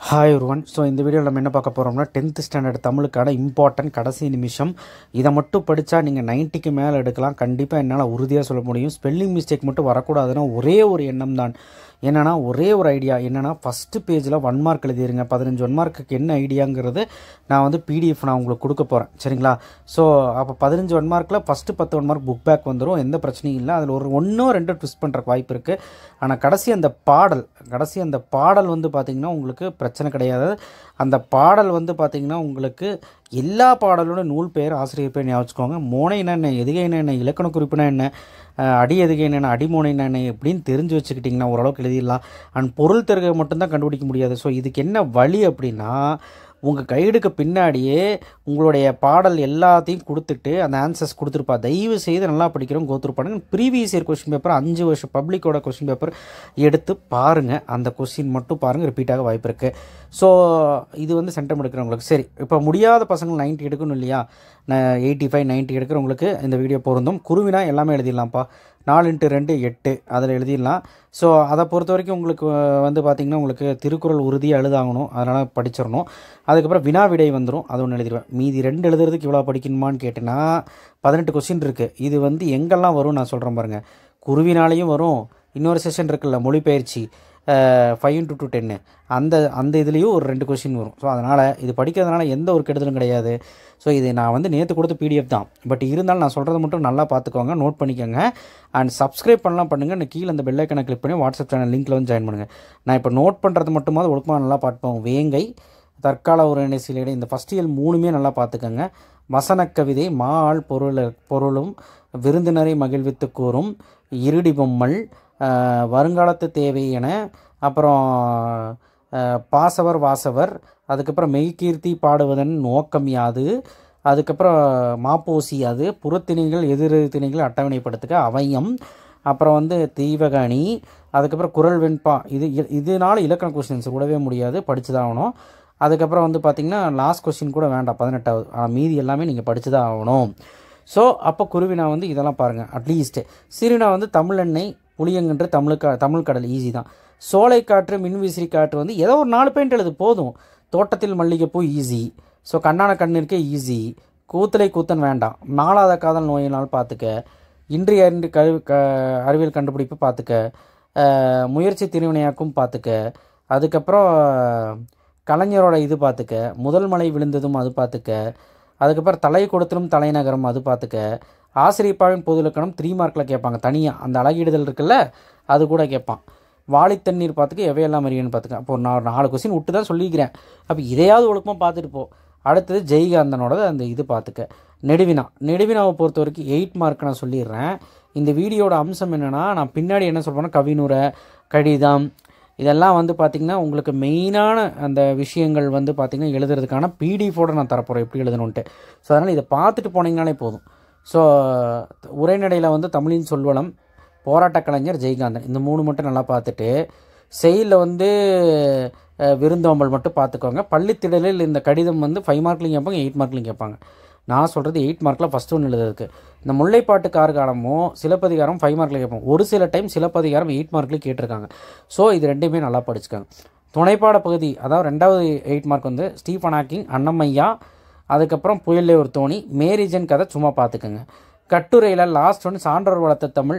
Hi ஒருவன். So இந்த வீடியோவில் நம்ம என்ன பார்க்க போகிறோம்னா 10th ஸ்டாண்டர்ட் தமிழுக்கான இம்பார்ட்டன்ட் கடைசி நிமிஷம். இதை மட்டும் படித்தா நீங்கள் 90க்கு மேலே எடுக்கலாம். கண்டிப்பாக என்னால் உறுதியாக சொல்ல முடியும். ஸ்பெல்லிங் மிஸ்டேக் மட்டும் வரக்கூடாதுன்னா ஒரே ஒரு எண்ணம் தான். என்னென்னா ஒரே ஒரு ஐடியா என்னென்னா ஃபஸ்ட்டு பேஜில் 1 மார்க் எழுதிடுங்க. 15 1 மார்க்குக்கு என்ன ஐடியாங்கிறது நான் வந்து பிடிஎஃப் நான் உங்களுக்கு கொடுக்க போகிறேன், சரிங்களா? ஸோ அப்போ 15 1 மார்க்கில் ஃபஸ்ட்டு 10 1 மார்க் புக் பேக் வந்துடும், எந்த பிரச்சனையும் இல்லை. அதில் ஒரு 1 2 ட்விஸ்ட் பண்ணுறக்கு வாய்ப்பு இருக்குது. ஆனால் கடைசி அந்த பாடல் வந்து பார்த்திங்கன்னா உங்களுக்கு பிரச்சனை கிடையாது. அந்த பாடல் வந்து பார்த்திங்கன்னா உங்களுக்கு எல்லா பாடலோட நூல் பெயர், ஆசிரியர் பேர் ஞாபகம் வச்சுக்கோங்க. மோனைனா என்ன, எதுகைனா என்ன, இலக்கண குறிப்புனா என்ன, அடி எதுகை என்னென்ன, அடிமோனைனா என்ன எப்படின்னு தெரிஞ்சு வச்சுக்கிட்டிங்கன்னா ஓரளவுக்கு எழுதிடலாம். அண்ட் பொருள் தெருகை மட்டும்தான் கண்டுபிடிக்க முடியாது. ஸோ இதுக்கு என்ன வழி அப்படின்னா, உங்கள் கைடுக்கு பின்னாடியே உங்களுடைய பாடல் எல்லாத்தையும் கொடுத்துட்டு அந்த ஆன்சர்ஸ் கொடுத்துருப்பா. தயவு செய்து நல்லா படிக்கிறோம், கோத்ரூ பண்ணுங்க. ப்ரீவியஸ் இயர் கொஸ்டின் பேப்பர் 5 வருஷம் பப்ளிக்கோட கொஸ்டின் பேப்பர் எடுத்து பாருங்கள். அந்த கொஸ்டின் மட்டும் பாருங்கள், ரிப்பீட்டாக வாய்ப்பு இருக்குது. ஸோ இது வந்து சென்டம் எடுக்கிறவங்களுக்கு சரி. இப்போ முடியாத பசங்க 90 எடுக்கணும் இல்லையா, 85 90 எடுக்கிறவங்களுக்கு இந்த வீடியோ பொருந்தும். குருவினா எல்லாமே எழுதிடலாம்ப்பா. 4 × 2 8 அதில் எழுதிடலாம். ஸோ அதை பொறுத்த வரைக்கும் உங்களுக்கு வந்து பார்த்திங்கன்னா உங்களுக்கு திருக்குறள் உறுதியாக எழுதாகணும், அதனால் படிச்சிடணும். அதுக்கப்புறம் வினா விடை வந்துடும், அது ஒன்று எழுதிடுவேன். மீதி 2 எழுதுறதுக்கு இவ்வளோ படிக்கணுமான்னு கேட்டிங்கன்னா 18 கொஸ்டின் இருக்குது. இது வந்து எங்கெல்லாம் வரும் நான் சொல்கிறேன் பாருங்கள். குருவினாலேயும் வரும். இன்னொரு செஷன் இருக்குல்ல மொழிபெயர்ச்சி 5 × 2 10 அந்த இதுலேயும் ஒரு 2 கொஸ்டின் வரும். ஸோ அதனால் இது படிக்கிறதுனால எந்த ஒரு கெடுதலும் கிடையாது. ஸோ இது நான் வந்து நேற்று கொடுத்த பிடிஎஃப் தான். பட் இருந்தாலும் நான் சொல்கிறத மட்டும் நல்லா பார்த்துக்கோங்க, நோட் பண்ணிக்கோங்க. அண்ட் சப்ஸ்கிரைப் பண்ணலாம் பண்ணுங்கள். நான் கீழே அந்த பெல் ஐக்கனை கிளிக் பண்ணி வாட்ஸ்அப் சேனல் லிங்க்கில் வந்து ஜாயின் பண்ணுங்கள். நான் இப்போ நோட் பண்ணுறது மட்டுமாவது ஒழுக்கமாக நல்லா பார்த்துப்போம். வேங்கை, தற்கால உரைநடை சிலையடை, இந்த ஃபஸ்ட் இயல் 3மே நல்லா பார்த்துக்கோங்க. வசன கவிதை, மா ஆள் பொருளும், விருந்தினரை மகிழ்வித்து கூறும், இருடி பொம்மல், வருங்காலத்து தேவை என, அப்புறம் பாசவர் வாசவர், அதுக்கப்புறம் மெய்கீர்த்தி பாடுவதன் நோக்கம் யாது, அதுக்கப்புறம் மாப்போசி அது, புறத்திணைகள் எதிர் திணைகள் அட்டவணைப்படுத்துக, அவயம், அப்புறம் வந்து தீவகணி, அதுக்கப்புறம் குரல் வெண்பா. இதனால் இலக்கண கொஸ்டின்ஸ் விடவே முடியாது, படித்து தான் ஆகணும். அதுக்கப்புறம் வந்து பார்த்திங்கன்னா லாஸ்ட் கொஸ்டின் கூட வேண்டாம் 18வது, ஆனால் மீதி எல்லாமே நீங்கள் படித்து தான் ஆகணும். ஸோ அப்போ குருவினா வந்து இதெல்லாம் பாருங்கள். அட்லீஸ்ட்டு சிறுவினா வந்து தமிழெண்ணெய், புளியங்கன்று, தமிழ் கடல் ஈஸி தான். சோலைக்காற்று, மின்விசிறி காற்று வந்து ஏதோ ஒரு 4 பாயிண்ட் எழுது போதும். தோட்டத்தில் மல்லிகைப்பூ ஈஸி. ஸோ கண்ணான கண்ணிற்கே ஈஸி. கூத்தலை கூத்தன் வேண்டாம். 4ஆவது காதல் நோயினால் பார்த்துக்க. இன்றைய அறிவியல் கண்டுபிடிப்பு பார்த்துக்க. முயற்சி திருவினையாக்கும் பார்த்துக்க. அதுக்கப்புறம் கலைஞரோட இது பார்த்துக்க. முதல் மலை விழுந்ததும் அது பார்த்துக்க. அதுக்கப்புறம் தலை கொடுத்தலும் தலைநகரம் அது பார்த்துக்க. ஆசிரியப்பாவின் பொது இலக்கணம் 3 மார்க்கில் கேட்பாங்க தனியாக. அந்த அழகிடுதல் இருக்குல்ல அது கூட கேட்பான். வாளித்தண்ணீர் பார்த்துக்க, எவையெல்லாம் அறியன்னு பார்த்துக்க. அப்போ நான் 4 கொஸ்டின் விட்டு தான் சொல்லிக்கிறேன். அப்போ இதையாவது ஒழுக்கமாக பார்த்துட்டு போ. அடுத்தது ஜெய்காந்தனோட அந்த இது பார்த்துக்க. நெடுவினாவை பொறுத்த வரைக்கும் 8 மார்க் நான் சொல்லிடுறேன். இந்த வீடியோட அம்சம் என்னென்னா, நான் பின்னாடி என்ன சொல்கிறேன்னா கவினுரை, கடிதம், இதெல்லாம் வந்து பார்த்திங்கன்னா உங்களுக்கு மெயினான அந்த விஷயங்கள் வந்து பார்த்திங்கன்னா எழுதுறதுக்கான பிடிஎஃபோடு நான் தரப்போகிறேன் எப்படி எழுதணுன்ட்டு. ஸோ அதனால் இதை பார்த்துட்டு போனீங்கனாலே போதும். ஸோ உரைநடையில் வந்து தமிழின் சொல்வளம், போராட்ட கலைஞர், ஜெய்காந்தன், இந்த 3 மட்டும் நல்லா பார்த்துட்டு, செயலில் வந்து விருந்தோம்பல் மட்டும் பார்த்துக்கோங்க. பள்ளித்திடலில் இந்த கடிதம் வந்து 5 மார்க்லையும் கேட்பாங்க, 8 மார்க்லையும் கேட்பாங்க. நான் சொல்கிறது 8 மார்க்கில் ஃபஸ்ட்டு ஒன்று எழுதுறதுக்கு. இந்த முல்லைப்பாட்டு கார்காலமும் சிலப்பதிகாரம் 5 மார்க்கில் கேட்பாங்க. ஒரு சில டைம் சிலப்பதிகாரம் 8 மார்க்லேயும் கேட்டிருக்காங்க. ஸோ இது 2மே நல்லா படிச்சுக்காங்க. துணைப்பாட பகுதி, அதாவது 2வது 8 மார்க் வந்து ஸ்டீஃபன் ஹாக்கிங், அன்னமையா, அதுக்கப்புறம் புயலே ஒரு தோணி, மேரிஜன் கதை சும்மா பார்த்துக்கோங்க. கட்டுரையில் லாஸ்ட் ஒன்று சான்றோர் வளர்த்த தமிழ்,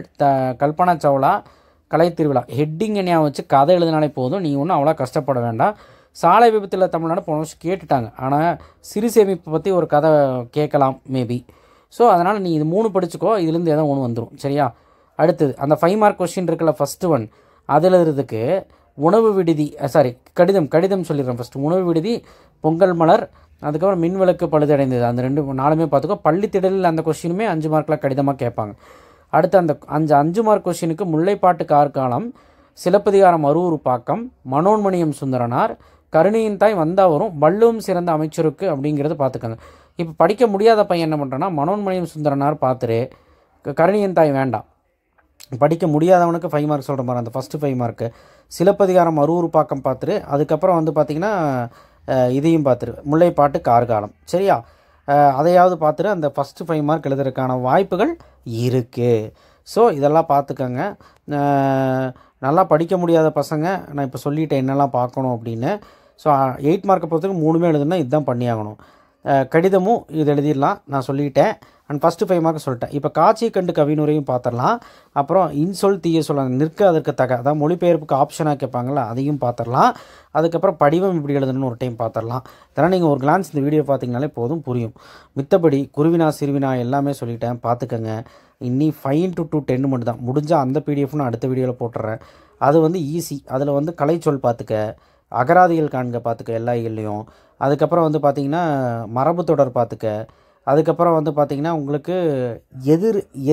கல்பனா சாவ்லா, கலை திருவிழா. ஹெட்டிங் என்ன வச்சு கதை எழுதினாலே போதும், நீ ஒன்றும் அவ்வளோ கஷ்டப்பட வேண்டாம். சாலை விபத்தில் தமிழ்நாடு போன வருஷம் கேட்டுட்டாங்க, ஆனால் சிறு சேமிப்பை பற்றி ஒரு கதை கேட்கலாம் மேபி. ஸோ அதனால் நீ இது 3 படிச்சுக்கோ, இதுலேருந்து ஏதோ ஒன்று வந்துடும், சரியா? அடுத்தது அந்த 5 மார்க் கொஸ்டின் இருக்குல்ல ஃபஸ்ட்டு ஒன், அதில் எழுதுறதுக்கு உணவு விடுதி, கடிதம் சொல்லிடுறேன் ஃபஸ்ட்டு. உணவு விடுதி, பொங்கல் மலர், அதுக்கப்புறம் மின்விளக்கு பழுதடைந்தது, அந்த 4மே பார்த்துக்கோ. பள்ளித்திடலில் அந்த கொஸ்டினுமே 5 மார்க்கில் கடிதமாக கேட்பாங்க. அடுத்து அந்த 5 மார்க் கொஸ்டினுக்கு முல்லைப்பாட்டு கார்காலம், சிலப்பதிகாரம் அரூர் பாக்கம், மனோன்மணியம் சுந்தரனார், கருணையின் தாய் வந்தால் வரும், வள்ளுவம் சிறந்த அமைச்சருக்கு அப்படிங்கிறது பார்த்துக்கோங்க. இப்போ படிக்க முடியாத பையன் என்ன பண்ணுறான்னா மனோன்மணியம் சுந்தரனார் பார்த்துரு, கருணையின் தாய் வேண்டாம். படிக்க முடியாதவனுக்கு 5 மார்க் சொல்கிற மாதிரி அந்த ஃபஸ்ட்டு 5 மார்க்கு சிலப்பதிகாரம் அரூர் பாக்கம் பார்த்துரு. அதுக்கப்புறம் வந்து பார்த்திங்கன்னா இதையும் பார்த்துரு, முல்லைப்பாட்டு கார்காலம், சரியா? அதையாவது பார்த்துட்டு அந்த ஃபஸ்ட்டு 5 மார்க் எழுதுறதுக்கான வாய்ப்புகள் இருக்குது. ஸோ இதெல்லாம் பார்த்துக்கோங்க. நல்லா படிக்க முடியாத பசங்க நான் இப்போ சொல்லிட்டேன் என்னெல்லாம் பார்க்கணும் அப்படின்னு. ஸோ 8 மார்க்கை பொறுத்தவரைக்கும் 3மே எழுதுனா இதுதான் பண்ணி ஆகணும். கடிதமும் இது எழுதிடலாம், நான் சொல்லிட்டேன். அண்ட் ஃபஸ்ட்டு 5 மார்க் சொல்லிட்டேன். இப்போ காட்சி கண்டு கவினுரையும் பார்த்துடலாம். அப்புறம் இன்சொல் தீய சொல் நிற்க அதற்கு தக, அதாவது மொழிபெயர்ப்புக்கு ஆப்ஷனாக கேட்பாங்களா, அதையும் பார்த்துடலாம். அதுக்கப்புறம் படிவம் இப்படி எழுதணும்னு ஒரு டைம் பார்த்துடலாம். இதெல்லாம் நீங்கள் ஒரு கிளான்ஸ் இந்த வீடியோ பார்த்தீங்கனாலே போதும், புரியும். மித்தபடி குருவினா சிறுவினா எல்லாமே சொல்லிட்டேன், பார்த்துக்கங்க. இன்னி 5 to 10 மட்டும் தான். முடிஞ்சால் அந்த பிடிஎஃப் நான் அடுத்த வீடியோவில் போட்டுறேன். அது வந்து ஈஸி. அதில் வந்து கலைச்சொல் பார்த்துக்க, அகராதிகள் காண்க பார்த்துக்க எல்லா இயல்லையும். அதுக்கப்புறம் வந்து பார்த்திங்கன்னா மரபு தொடர் பார்த்துக்க. அதுக்கப்புறம் வந்து பார்த்திங்கன்னா உங்களுக்கு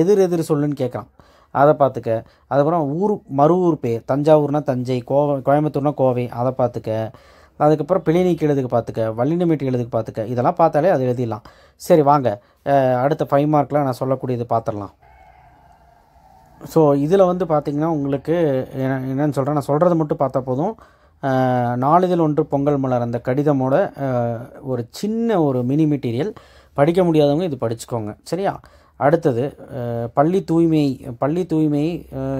எதிர் சொல்லுன்னு கேட்குறான், அதை பார்த்துக்க. அதுக்கப்புறம் மறு ஊர் பேர், தஞ்சாவூர்னா தஞ்சை, கோயம்புத்தூர்னா கோவை, அதை பார்த்துக்க. அதுக்கப்புறம் பிழைநீக்கி எழுதுக்கு பார்த்துக்க, வள்ளினமேட்டு எழுதுக்கு பார்த்துக்க. இதெல்லாம் பார்த்தாலே அது எழுதிடலாம். சரி வாங்க, அடுத்த 5 மார்க்கில் நான் சொல்லக்கூடியது பார்த்துடலாம். ஸோ இதில் வந்து பார்த்திங்கன்னா உங்களுக்கு என்னென்னு சொல்கிறேன், நான் சொல்கிறது மட்டும் பார்த்தா போதும். நாளிதழ் ஒன்று பொங்கல் மலர் அந்த கடிதமோட ஒரு சின்ன ஒரு மினி மெட்டீரியல். படிக்க முடியாதவங்க இது படிச்சுக்கோங்க, சரியா? அடுத்தது பள்ளி தூய்மை.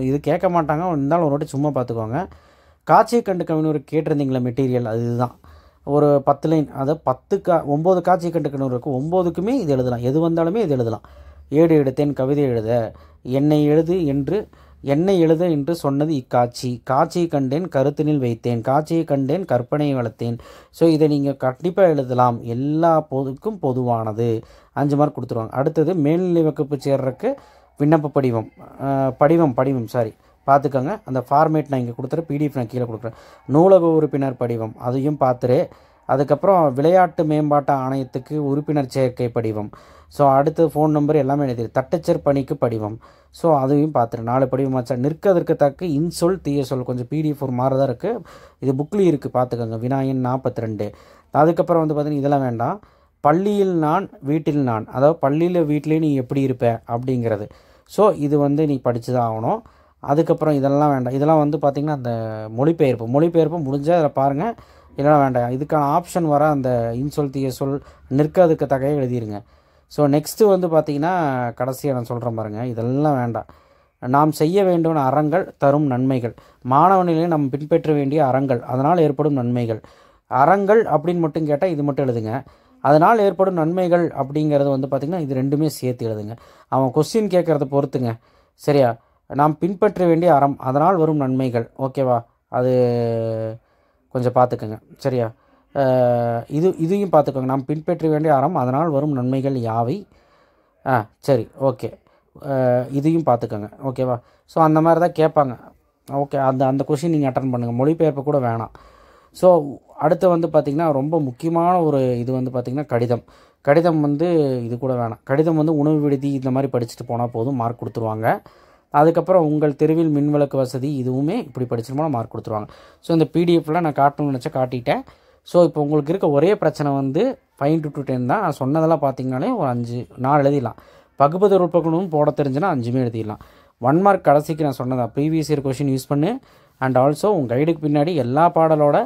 இது கேட்க மாட்டாங்க, இருந்தாலும் ஒரு வாட்டி சும்மா பார்த்துக்கோங்க. காட்சியை கண்டு கவினூர் கேட்டிருந்தீங்களா மெட்டீரியல், அதுதான் ஒரு 10 லைன். அதை 9 காட்சியை கண்டு கவினூர் இருக்குது. 9க்குமே இது எழுதலாம், எது வந்தாலுமே இது எழுதலாம். ஏடு எடுத்தேன் கவிதை எழுத, என்னை எழுத என்று சொன்னது இக்காட்சி, காட்சியை கண்டேன் கருத்தினில் வைத்தேன், காட்சியை கண்டேன் கற்பனையை வளர்த்தேன். ஸோ இதை நீங்கள் கண்டிப்பாக எழுதலாம், எல்லா பொதுக்கும் பொதுவானது. 5 மார்க் கொடுத்துருவாங்க. அடுத்தது மேல்நிலை வகுப்பு சேர்றதுக்கு விண்ணப்ப படிவம் சாரி பார்த்துக்கோங்க. அந்த ஃபார்மேட் நான் இங்கே கொடுத்துறேன், பிடிஎஃப் நான் கீழே கொடுக்குறேன். நூலக உறுப்பினர் படிவம் அதையும் பார்த்துரு. அதுக்கப்புறம் விளையாட்டு மேம்பாட்டு ஆணையத்துக்கு உறுப்பினர் சேர்க்கை படிவம். ஸோ அடுத்து ஃபோன் நம்பர் எல்லாமே எழுதிரு. தட்டச்சர் பணிக்கு படிவம். ஸோ அதையும் பார்த்துரு. 4 படிவமாச்சா. நிற்க அதற்கு தக்க இன்சொல் தீய சொல் கொஞ்சம் பிடிஎஃப் ஒரு மாதிரி தான் இருக்குது, இது புக்லேயும் இருக்குது, பார்த்துக்கோங்க. வினாயன் 42. அதுக்கப்புறம் வந்து பார்த்திங்கன்னா இதெல்லாம் வேண்டாம். பள்ளியில் நான் வீட்டில் நான், அதாவது பள்ளியில் வீட்டிலே நீ எப்படி இருப்ப அப்படிங்கிறது. ஸோ இது வந்து நீ படித்து தான் ஆகணும். அதுக்கப்புறம் இதெல்லாம் வேண்டாம். இதெல்லாம் வந்து பார்த்திங்கன்னா அந்த மொழிபெயர்ப்பு முடிஞ்சால் அதில் பாருங்கள், இதெல்லாம் வேண்டாம். இதுக்கான ஆப்ஷன் வர அந்த இன்சொல் தீய சொல் நிற்க அதுக்கு தகையை எழுதிருங்க. ஸோ நெக்ஸ்ட்டு வந்து பார்த்திங்கன்னா கடைசியாக நான் சொல்கிறேன் பாருங்கள், இதெல்லாம் வேண்டாம். நாம் செய்ய வேண்டும் அறங்கள் தரும் நன்மைகள், மாணவனிலே நம்ம பின்பற்ற வேண்டிய அறங்கள், அதனால் ஏற்படும் நன்மைகள். அறங்கள் அப்படின்னு மட்டும் கேட்டால் இது மட்டும் எழுதுங்க. அதனால் ஏற்படும் நன்மைகள் அப்படிங்கிறது வந்து பார்த்திங்கன்னா இது ரெண்டுமே சேர்த்து எழுதுங்க. அவன் கொஸ்டின் கேட்குறத பொறுத்துங்க, சரியா? நாம் பின்பற்ற வேண்டிய அறம், அதனால் வரும் நன்மைகள், ஓகேவா? அது கொஞ்சம் பார்த்துக்கோங்க, சரியா? இதையும் பார்த்துக்கோங்க. நாம் பின்பற்ற வேண்டிய அறம், அதனால் வரும் நன்மைகள் யாவை. சரி, ஓகே. இதையும் பார்த்துக்கோங்க, ஓகேவா? ஸோ அந்த மாதிரி தான் கேட்பாங்க, ஓகே. அந்த கொஷின் நீங்கள் அட்டன் பண்ணுங்கள், மொழிபெயர்ப்பு கூட வேணாம். ஸோ அடுத்து வந்து பார்த்திங்கன்னா ரொம்ப முக்கியமான ஒரு இது வந்து பார்த்திங்கன்னா கடிதம் வந்து இது கூட வேணாம். கடிதம் வந்து உணவு விடுதி இந்த மாதிரி படிச்சுட்டு போனால் போதும், மார்க் கொடுத்துருவாங்க. அதுக்கப்புறம் உங்கள் தெருவில் மின்விளக்கு வசதி, இதுவுமே இப்படி படிச்சுட்டு போனால் மார்க் கொடுத்துருவாங்க. ஸோ இந்த பிடிஎஃப்பில் நான் காட்டணும்னு நினச்சா காட்டிட்டேன். ஸோ இப்போ உங்களுக்கு இருக்க ஒரே பிரச்சனை வந்து 5 to 10 தான். நான் சொன்னதெல்லாம் பார்த்திங்கனாலே ஒரு 4 எழுதிடலாம். பகுபத உறுப்புகளும் போட தெரிஞ்சுன்னா 5மே எழுதிடலாம். 1 மார்க் கடைசிக்கு நான் சொன்னதான் ப்ரீவியஸ் இயர் கொஷின் யூஸ் பண்ணு. அண்ட் ஆல்சோ உங்கள் கைடுக்கு பின்னாடி எல்லா பாடலோட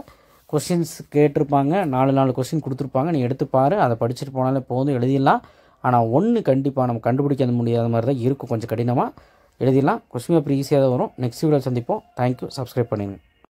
கொஷின்ஸ் கேட்டிருப்பாங்க, 4 கொஷின் கொடுத்துருப்பாங்க. நீ எடுத்துப்பார், அதை படிச்சுட்டு போனாலே போதும், எழுதிடலாம். ஆனால் ஒன்று கண்டிப்பாக நம்ம கண்டுபிடிக்க முடியாத மாதிரி தான் இருக்கும், கொஞ்சம் கடினமாக எழுதிடலாம். கொஸ்டின் பேப்பர் ஈஸியாக தான் வரும். நெக்ஸ்ட் வீடியோ சந்திப்போம். தேங்க்யூ. சப்ஸ்கிரைப் பண்ணிடுங்க.